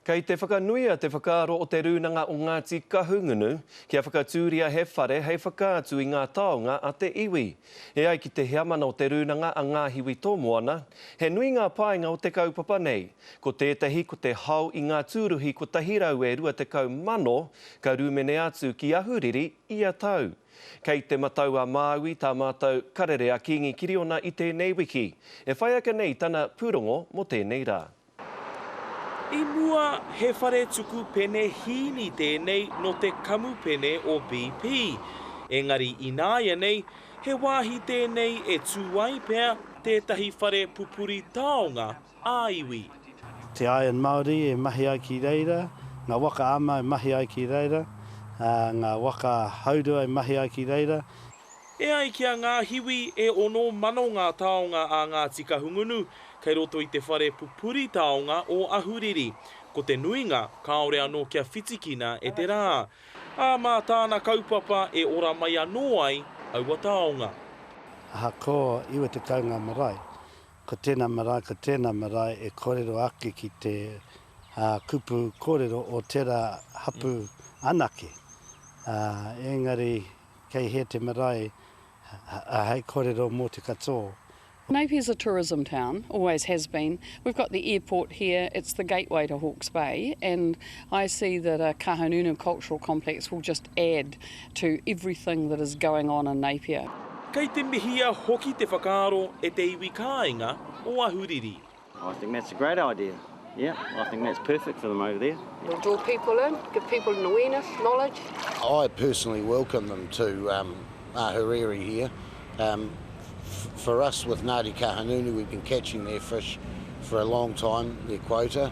Kei te whakanuia te whakaaro o te rūnanga o Ngāti Kahungunu, kia whakatūria he whare hei whakaatu i ngā taonga a te iwi. E ai ki te heamana o te rūnanga a ngā hiwi tōmoana, he nui ngā painga o te kaupapa nei. Ko tētahi ko te hau i ngā tūruhi ko tahirau e rua te kaumano, ka rūmene atu ki ahuriri i a tau. Kei te matau a Māui, tā mātou karere a Kingi Kiriona i tēnei wiki. E whai aka nei tana pūrongo mo tēnei rā. I mua he whare tuku pene hini tēnei no te kamu pene o BP. Engari i nāia nei, he wāhi tēnei e tūwai pēr tētahi whare pupuri taonga a iwi. Te aian Māori e mahi ai ki reira, ngā waka ama e mahi ai ki reira, ngā waka haurua e mahi ai ki reira. E ai kia ngā hiwi e ono mano ngā taonga a Ngāti Kahungunu, kei roto i te whare pupuri taonga o ahuriri. Ko te nuinga, kaore anō kia whitikina e te rā. A mā tāna kaupapa e ora mai anō ai, aua taonga. Aha ko iwa te kaunga marae. Ko tēnā marae e kōrero ake ki te kupu kōrero o tērā hapu anake. Engari, kei he te marae, hei kōrero mō te katoa. Napier's a tourism town, always has been. We've got the airport here, it's the gateway to Hawke's Bay, and I see that a Kahungunu cultural complex will just add to everything that is going on in Napier. Kei te mihia hoki te whakaaro e te iwi kāinga o ahuriri. I think that's a great idea. Yeah, I think that's perfect for them over there. It'll draw people in, give people an awareness, knowledge. I personally welcome them to Ahuriri here. For us with Ngāti Kahungunu, we've been catching their fish for a long time, their quota.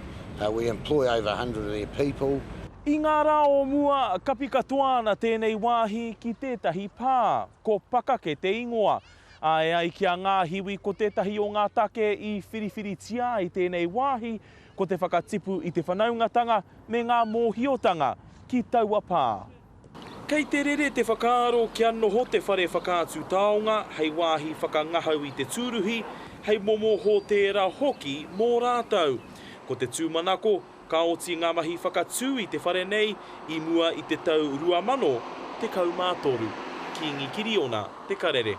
We employ over 100 of their people. I ngā rā o mua, kapi katoana tēnei wāhi ki tētahi pā, ko pakake te ingoa. E ai kia ngā hiwi ko tētahi o ngā take i whiriwhiritia i tēnei wāhi, ko te whakatipu i te whanaungatanga me ngā mōhiotanga ki taua pā. Kei te rere te whakaaro kia noho te whare whakaatu taonga, hei wāhi whakangahau i te tūruhi, hei momo ho tērā hoki mō rātau. Ko te tūmanako, ka oti ngā mahi whakatū i te whare nei, i mua i te tau 2000, te kaumātoru. Kingi Kiriona, te karere.